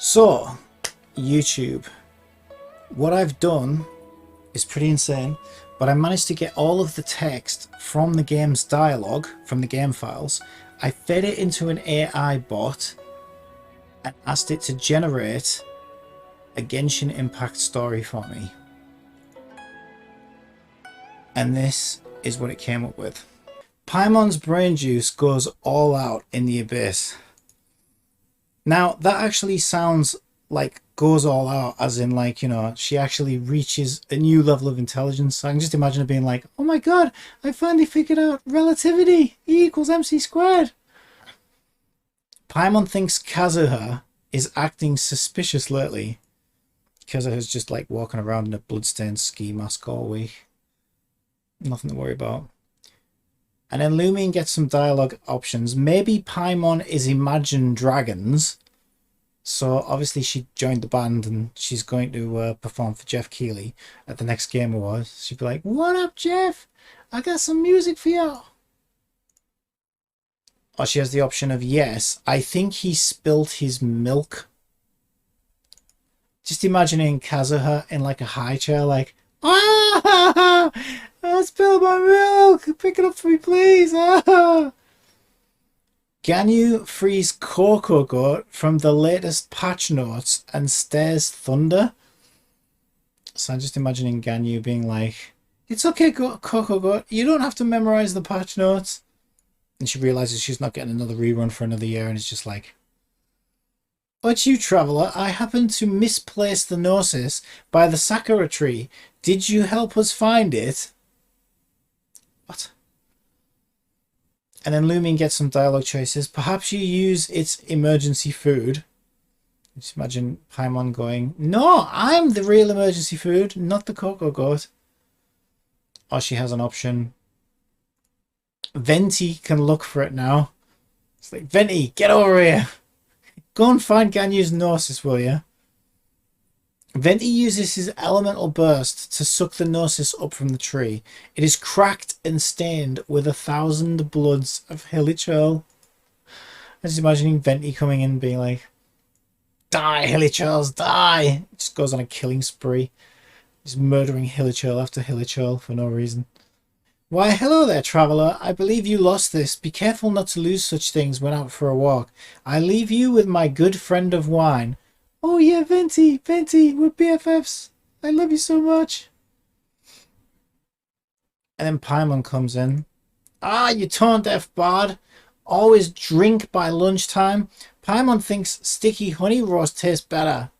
So, YouTube, what I've done is pretty insane, but I managed to get all of the text from the game's dialogue, from the game files. I fed it into an AI bot and asked it to generate a Genshin Impact story for me. And this is what it came up with. Paimon's brain juice goes all out in the abyss. Now, that actually sounds like goes all out, as in, like, you know, she actually reaches a new level of intelligence. I can just imagine her being like, oh my god, I finally figured out relativity. E equals mc squared. Paimon thinks Kazuha is acting suspicious lately. Kazuha's just like walking around in a bloodstained ski mask all week. Nothing to worry about. And then Lumion gets some dialogue options. Maybe Paimon is Imagine Dragons. So obviously she joined the band and she's going to perform for Jeff Keighley at the next Game Awards. She'd be like, what up, Jeff? I got some music for you. Or she has the option of, yes, I think he spilt his milk. Just imagining Kazuha in like a high chair, like, ah, I spilled my milk. Pick it up for me, please. Ah. Ganyu frees Coco Goat from the latest patch notes and stares thunder. So I'm just imagining Ganyu being like, it's okay, Coco Goat. You don't have to memorize the patch notes. And she realizes she's not getting another rerun for another year, and it's just like, but you, traveler, I happened to misplace the Gnosis by the Sakura tree. Did you help us find it? What? And then Lumion gets some dialogue choices. Perhaps you use its emergency food. Just imagine Paimon going, no, I'm the real emergency food, not the Coco Goat. Or she has an option. Venti can look for it now. It's like, Venti, get over here. Go and find Ganyu's Gnosis, will you? Venti uses his elemental burst to suck the Gnosis up from the tree. It is cracked and stained with 1,000 bloods of Hilichurl. I'm just imagining Venti coming in and being like, die, Hilichurls, die! It just goes on a killing spree. Just murdering Hilichurl after Hilichurl for no reason. Why, hello there, traveller. I believe you lost this. Be careful not to lose such things when out for a walk. I leave you with my good friend of wine. Oh yeah, Venti, we're BFFs. I love you so much. And then Paimon comes in. Ah, you tone-deaf bard. Always drink by lunchtime. Paimon thinks sticky honey roast tastes better.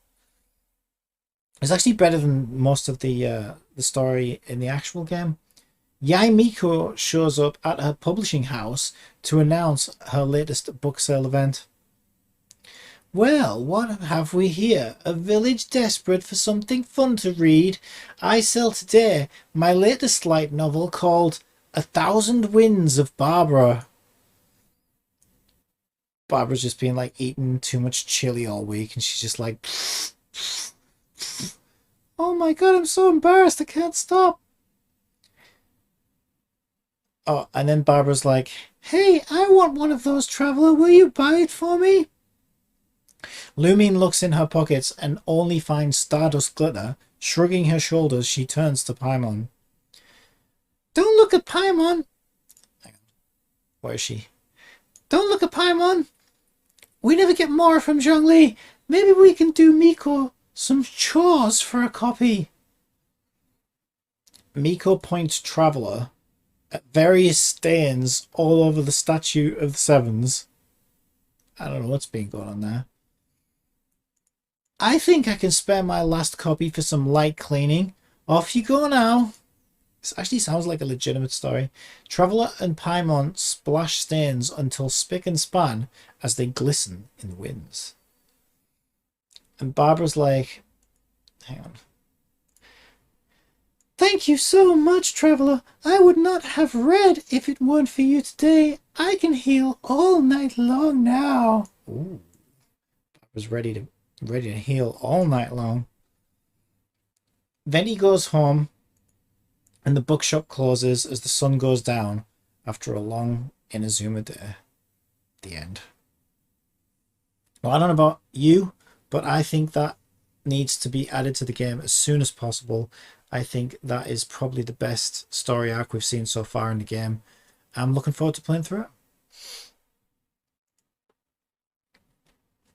It's actually better than most of the story in the actual game. Yai Miko shows up at her publishing house to announce her latest book sale event. Well, what have we here? A village desperate for something fun to read. I sell today my latest light novel called 1,000 Winds of Barbara. Barbara's just been like eating too much chili all week, and she's just like, oh my god, I'm so embarrassed, I can't stop. Oh, and then Barbara's like, hey, I want one of those, traveller. Will you buy it for me? Lumion looks in her pockets and only finds Stardust glitter. Shrugging her shoulders, she turns to Paimon. Don't look at Paimon. Hang on. Where is she? Don't look at Paimon. We never get more from Zhongli. Maybe we can do Miko some chores for a copy. Miko points traveller at various stains all over the statue of the Sevens. I don't know what's been going on there. I think I can spare my last copy for some light cleaning. Off you go now. This actually sounds like a legitimate story. Traveller and Paimon splash stains until spick and span as they glisten in the winds. And Barbara's like, hang on. Thank you so much, traveller. I would not have read if it weren't for you today. I can heal all night long now. Ooh. Barbara's ready to heal all night long. Venti goes home, and the bookshop closes as the sun goes down after a long Inazuma day. The end. Well, I don't know about you, But I think that needs to be added to the game as soon as possible. I think that is probably the best story arc we've seen so far in the game. I'm looking forward to playing through it.